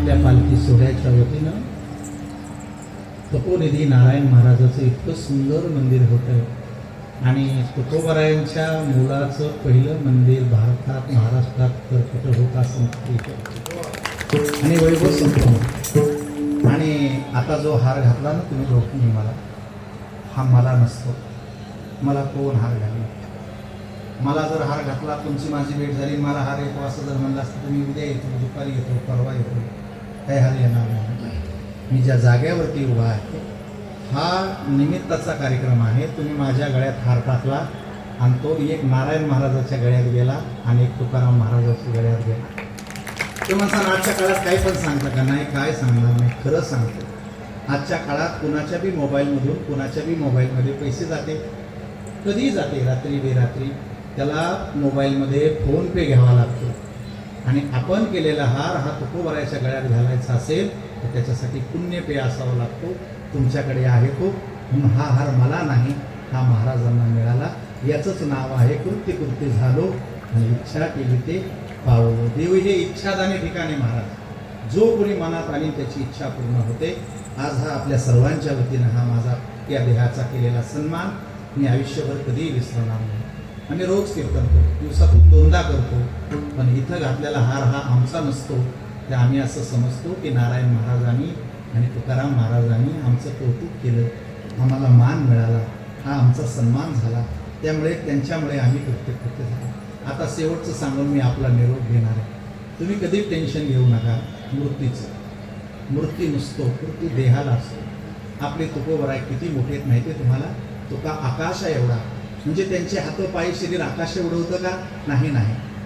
आपल्या पालखी सोहळ्याच्या वतीनं तपोनिधी नारायण महाराजाचं इतकं सुंदर मंदिर होतं आणि तुकोबरायांच्या मुलाचं पहिलं मंदिर भारतात महाराष्ट्रात तर कुठं होत असं आणि वैभव संपूर्ण. आणि आता जो हार घातला ना तुम्ही दोघांनी मला, हा मला नसतो. मला कोण हार घालेल? मला जर हार घातला, तुमची माझी भेट झाली, मला हार येतो असं जर म्हणलं असतं तर मी उद्या येतो, दुपारी येतो, परवा येतो, काही हार येणार नाही. मी ज्या जागेवरती उभा आहे हा निमित्ताचा कार्यक्रम आहे. तुम्ही माझ्या गळ्यात हार टाकला आणि तो एक नारायण महाराजाच्या गळ्यात गेला आणि एक तुकाराम महाराजाच्या गळ्यात गेला. ते म्हणतात आजच्या काळात काही पण सांगता का? नाही, काय सांगणार नाही, खरं सांगतो. आजच्या काळात कुणाच्या बी मोबाईलमधून कुणाच्या बी मोबाईलमध्ये पैसे जाते, कधीही जाते, रात्री बेरात्री. त्याला मोबाईलमध्ये फोन पे घ्यावा लागतो आणि आपण केलेला हार हा तुकोबरायाच्या गळ्यात घालायचा असेल तर त्याच्यासाठी पुण्य पे असावा लागतो. तुमच्याकडे आहे तो, म्हणून हा हार मला नाही, हा महाराजांना मिळाला. याचंच नाव आहे कृत्य कृत्य झालो आणि इच्छा केली ते पावलो. देव हे इच्छादानी ठिकाणी महाराज, जो कोणी मनात आली त्याची इच्छा पूर्ण होते. आज हा आपल्या सर्वांच्या वतीनं हा माझा या देहाचा केलेला सन्मान मी आयुष्यभर कधीही विसरणार नाही. आम्ही रोज कीर्तन करतो, दिवसातून 2दा करतो, पण इथं घातलेला हार हा आमचा नसतो. ते आम्ही असं समजतो की नारायण महाराजांनी आणि तुकाराम महाराजांनी आमचं कौतुक केलं, आम्हाला मान मिळाला, हा आमचा सन्मान झाला, त्यामुळे त्यांच्यामुळे आम्ही कृतज्ञ झालो. आता शेवटचं सांगून मी आपला निरोप घेणार आहे. तुम्ही कधी टेन्शन घेऊ नका मूर्तीचं. मूर्ती नसतो, मूर्ती देहाला असतो. आपले तुकोबराय किती मोठे आहेत माहिती आहे तुम्हाला? तुका आकाशा एवढा, म्हणजे त्यांचे हात पाय शरीर आकाश एवढं होतं का? नाही.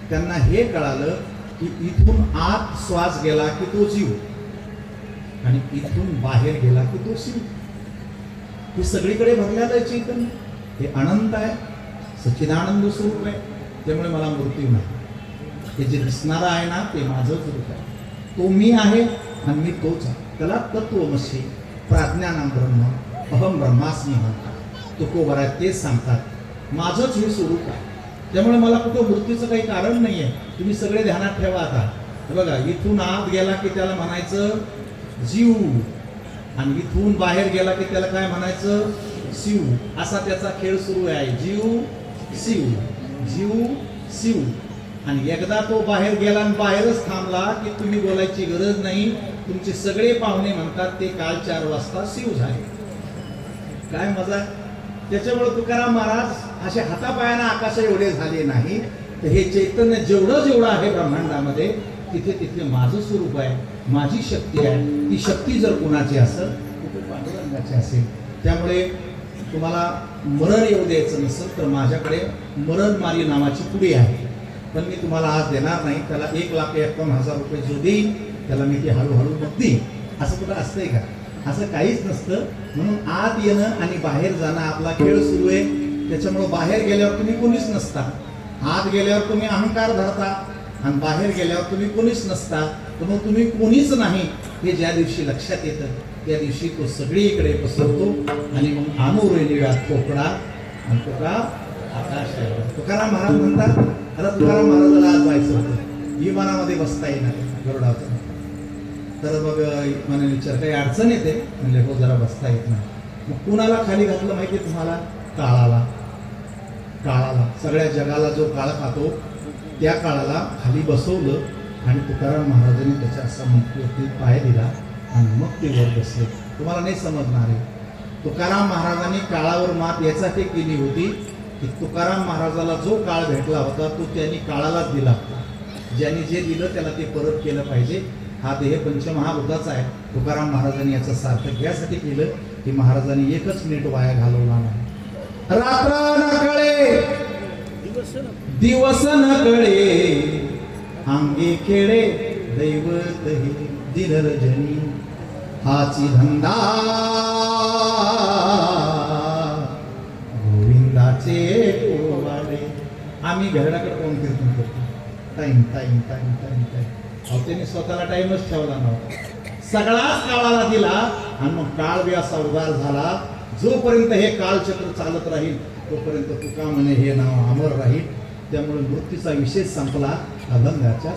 त्यांना हे कळालं की इथून आत श्वास गेला की तो जीव आणि इथून बाहेर गेला की तो शिव. हे सगळीकडे भरलेलं आहे चैतन्य, हे अनंत आहे, सच्चिदानंद स्वरूप आहे. त्यामुळे मला मृत्यू नाही. हे जे दिसणारं आहे ना ते माझंच रूप आहे. तो मी आहे आणि मी तोच आहे. त्याला तत्वमसी प्राज्ञानाम ब्रह्म अहम ब्रह्मास्मी म्हणतात. तुकोबराय तेच सांगतात, माझंच हे स्वरूप आहे. त्यामुळे मला कुठं मूर्तीचं काही कारण नाही आहे. तुम्ही सगळे ध्यानात ठेवा. आता बघा, इथून आत गेला की त्याला म्हणायचं जीव आणि इथून बाहेर गेला की त्याला काय म्हणायचं? शिव. असा त्याचा खेळ सुरू आहे. जीव शिव, जीव शिव. आणि एकदा तो बाहेर गेला आणि बाहेरच थांबला की तुम्ही बोलायची गरज नाही. तुमचे सगळे पाहुणे म्हणतात ते काल 4 वाजता शिव झाले. काय मजा! त्याच्यामुळे तुकाराम महाराज असे हातापायानं आकाशा एवढे झाले नाही. तर हे चैतन्य जेवढं आहे ब्रह्मांडामध्ये तिथे तिथे माझं स्वरूप आहे, माझी शक्ती आहे. ती शक्ती जर कोणाची असेल तर पांडुरंगाची असेल. त्यामुळे तुम्हाला मरण येऊ द्यायचं नसेल तर माझ्याकडे मरणमारी नावाची पुडी आहे, पण मी तुम्हाला आज देणार नाही. त्याला 1,51,000 रुपये जो देईन त्याला मी ती हळूहळू मग देईन. असं कुठं असतंय का? असं काहीच नसतं. म्हणून आत येणं आणि बाहेर जाणं आपला खेळ सुरू आहे. त्याच्यामुळे बाहेर गेल्यावर तुम्ही कोणीच नसता, आत गेल्यावर तुम्ही अहंकार धरता आणि बाहेर गेल्यावर तुम्ही कोणीच नसता. तर मग तुम्ही कोणीच नाही हे ज्या दिवशी लक्षात येतं त्या दिवशी तो सगळीकडे पसरतो आणि मग अनुरेनिव्यात कोकडा आणि तुका आकाश आहे. तुकाराम महाराज म्हणतात, आता तुकाराम महाराजाला आज जायचं होतं, विमानामध्ये बसता येणार गरुडाचं. तर मग मला विचार काही अडचण येते? म्हणजे हो, जरा बसता येत नाही. मग कुणाला खाली घातलं माहिती आहे तुम्हाला? काळाला. सगळ्या जगाला जो काळ खातो त्या काळाला खाली बसवलं आणि तुकाराम महाराजांनी त्याच्या समोर पाय दिला आणि मग ते वर बसले. तुम्हाला नाही समजणार आहे. तुकाराम महाराजांनी काळावर मात यासाठी केली होती की तुकाराम महाराजाला जो काळ भेटला होता तो त्यांनी काळालाच दिला होता. ज्यांनी जे दिलं त्याला ते परत केलं पाहिजे. हा देह पंचमहाभूताचा आहे. तुकाराम महाराजांनी याचं सार्थक यासाठी केलं की महाराजांनी एकच मिनिट वाया घालवला नाही. रात्र न कळे दिवस न कळे अंगे खेळे दैवत दिनरजनी हाची धंदा गोविंदाचे पोवाडे. आम्ही घराकडे कोण कीर्तन करतो? टाइम अहो, त्यांनी स्वतःला टाइमच ठेवला नव्हता. सगळाच काळाला दिला आणि मग काळ बी असा उदार झाला. जोपर्यंत हे कालचक्र चालत राहील तोपर्यंत तुका म्हणे हे नाव अमर राहील. त्यामुळे मृत्यूचा विषय संपला. अभंगाच्या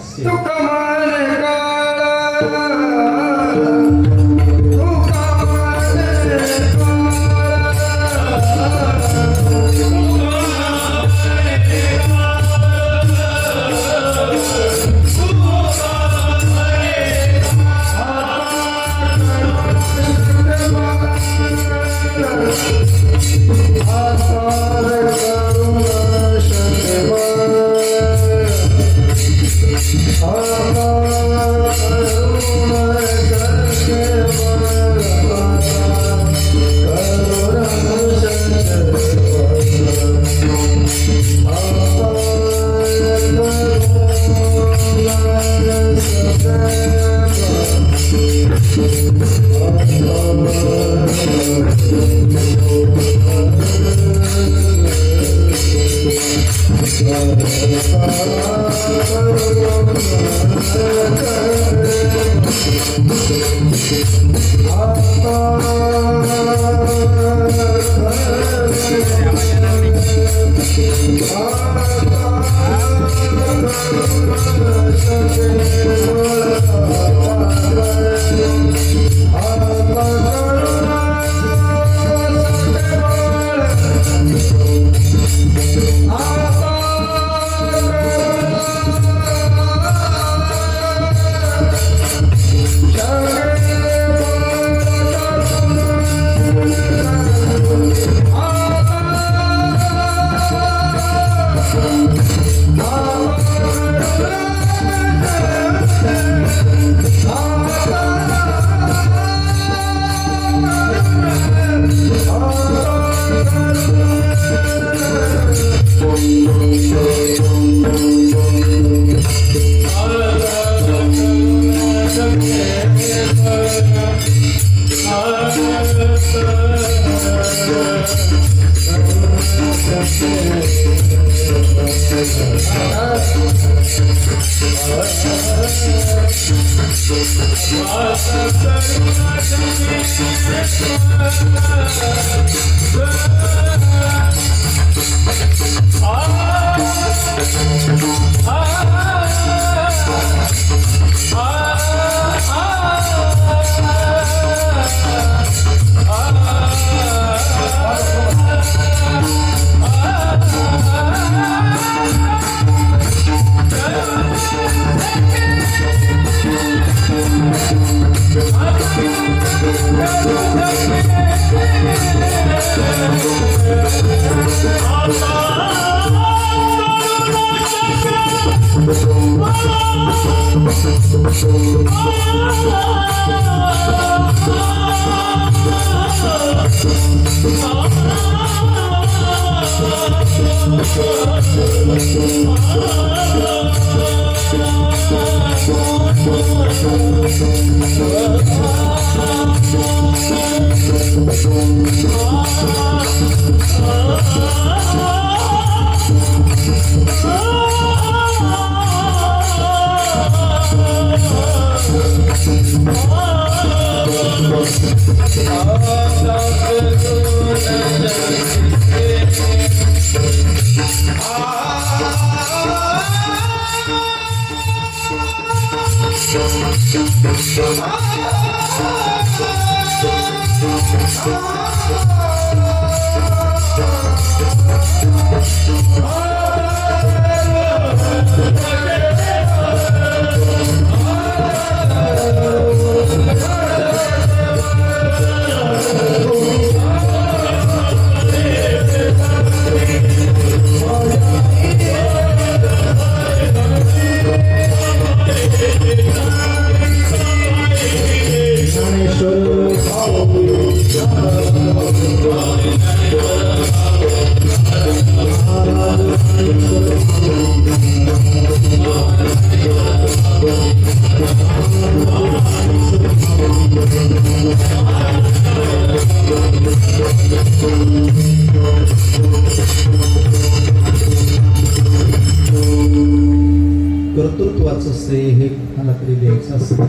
कर्तृत्वाचं श्रेय हे कुणाला तरी द्यायचं असतं.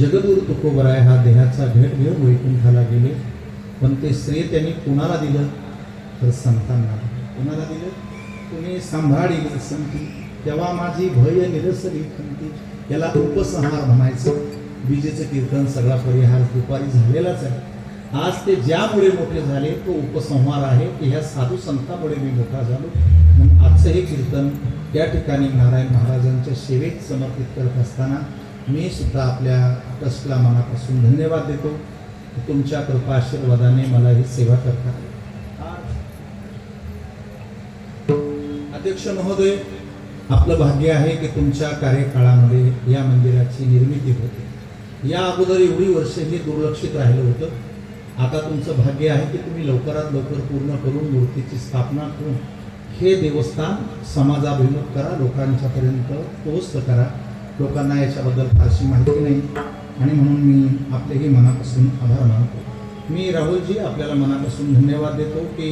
जगद्गुरु तुकोबराय हा देहाचा भेट घेऊन वैकुंठाला गेले, पण ते श्रेय त्यांनी कुणाला दिलं तर संतांना. कुणाला दिलं? तुम्ही सांभाळली संती तेव्हा माझी भय निरसली खंती. याला उपसंहार म्हणायचं. विजेचं कीर्तन सगळा परिहार दुपारी झालेलाच आहे. आज ते ज्यामुळे मोठे झाले तो उपसंहार आहे की ह्या साधू संतांमुळे मी मोठा झालो. म्हणून आजचं हे कीर्तन या ठिकाणी नारायण महाराजांच्या सेवेत समर्पित करत असताना मी सुद्धा आपल्या ट्रस्टला मनापासून धन्यवाद देतो. तुमच्या कृपा आशीर्वादाने मला ही सेवा करतात. अध्यक्ष महोदय, आपलं भाग्य आहे की तुमच्या कार्यकाळामध्ये या मंदिराची निर्मिती होते. या अगोदर एवढी वर्ष हे दुर्लक्षित राहिलं होतं. आता तुमचं भाग्य आहे की तुम्ही लवकरात लवकर पूर्ण करून मूर्तीची स्थापना करून हे देवस्थान समाजाभिमुख करा, लोकांच्यापर्यंत पोहोच करा. लोकांना याच्याबद्दल फारशी माहिती नाही. आणि म्हणून मी आपलेही मनापासून आभार मानतो. मी राहुलजी आपल्याला मनापासून धन्यवाद देतो की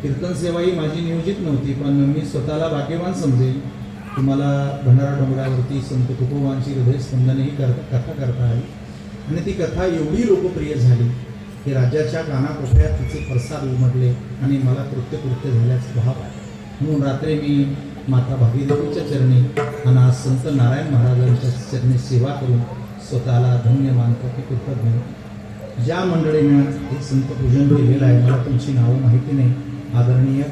कीर्तन सेवा ही माझी नियोजित नव्हती, पण मी स्वतःला भाग्यवान समजेल की मला भंडारा डोंगरावरती संत तुकोबांची हृदयस्पंदने ही कथा करता आली आणि ती कथा एवढी लोकप्रिय झाली की राज्याच्या कानाकोपऱ्यात तिचे प्रसाद उमटले आणि मला कृत्य झाल्याचा भाव आहे. म्हणून रात्री मी माता भागीरथीच्या चरणी आणि आज संत नारायण महाराजांच्या चरणी सेवा करून स्वतःला धन्य मानतो की कृतज्ञ. ज्या मंडळीनं हे संत पूजन केलेलं आहे, मला तुमची नावं माहिती नाही, आदरणीय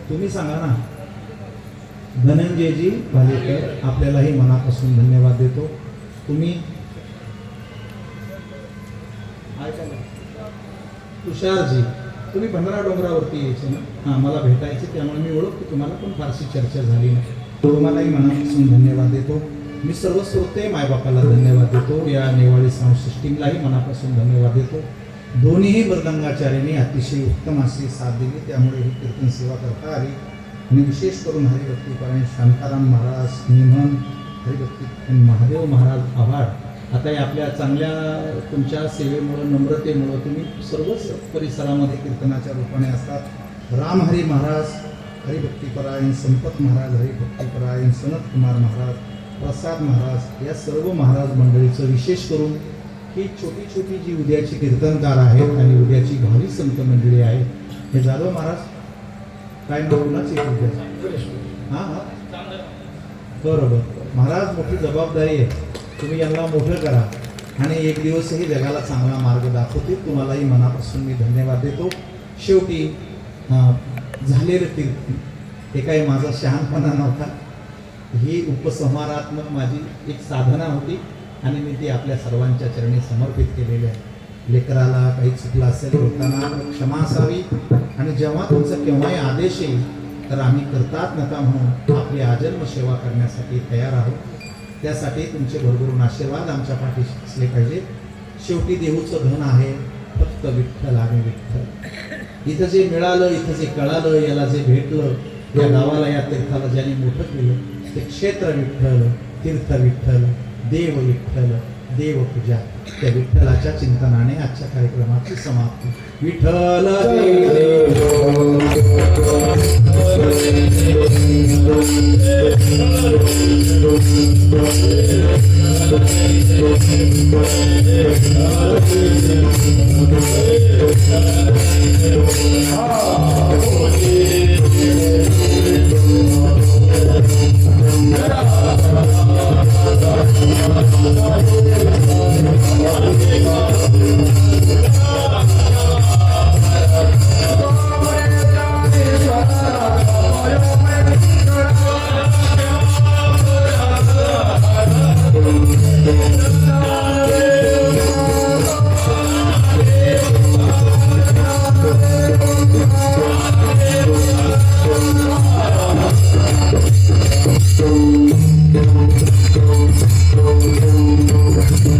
तुम्ही सांगा ना. धनंजयजी भालेकर आपल्यालाही मनापासून धन्यवाद देतो. तुम्ही तुषारजी तुम्ही भंडारा डोंगरावरती यायचे ना, हां मला भेटायचे, त्यामुळे मी ओळखतो तुम्हाला, पण फारशी चर्चा झाली नाही. तुम्हालाही मनापासून धन्यवाद देतो. मी सर्व श्रोते मायबापाला धन्यवाद देतो. या नेवाळी साऊंड सिस्टीमलाही मनापासून धन्यवाद देतो. दोन्हीही मृदंगाचार्यांनी अतिशय उत्तम अशी साथ दिली, त्यामुळे ही कीर्तन सेवा करता आली. आणि विशेष करून हरिभक्तीपरायण शांताराम महाराज, निमन हरिभक्ती महादेव महाराज आभार. आता या आपल्या चांगल्या तुमच्या सेवेमुळं, नम्रतेमुळं तुम्ही सर्वच परिसरामध्ये कीर्तनाच्या रूपाने असतात. रामहरी महाराज हरिभक्तीपरायण, संपत महाराज हरिभक्तीपरायण, सनत कुमार महाराज, प्रसाद महाराज, या सर्व महाराज मंडळीचं विशेष करून ही छोटी छोटी जी उद्याची कीर्तनकार आहेत आणि उद्याची भावी संत मंडळी आहे, हे जाधव महाराज काय नाव कुणाची उद्या? हां हां बरोबर. महाराज मोठी जबाबदारी आहे, तुम्ही यांना मोठं करा आणि एक दिवसही जगाला चांगला मार्ग दाखवतील. तुम्हालाही मनापासून मी धन्यवाद देतो. शेवटी झालेलं कीर्तन हे काही माझा शहाणपणा नव्हता, ही उपसंहारात्मक माझी एक साधना होती आणि मी ती आपल्या सर्वांच्या चरणी समर्पित केलेली आहे. लेकराला काही चुकलं असेल होताना क्षमा असावी आणि जेव्हा तुमचा केव्हाही आदेश येईल तर आम्ही करतात नका म्हणून आपली आजन्म सेवा करण्यासाठी तयार आहोत. त्यासाठी तुमचे भरभरून आशीर्वाद आमच्या पाठीशी असले पाहिजे. शेवटी देऊचं धन आहे फक्त विठ्ठल आणि विठ्ठल. इथं जे मिळालं, इथं जे कळालं, याला जे भेटलं, या गावाला, या तीर्थाला ज्यांनी मोठं केलं ते क्षेत्र विठ्ठल, तीर्थ विठ्ठल, देव विठ्ठल, देवपूजा. त्या विठ्ठलाच्या चिंतनाने आजच्या कार्यक्रमाची समाप्ती. Vitthal Thank you.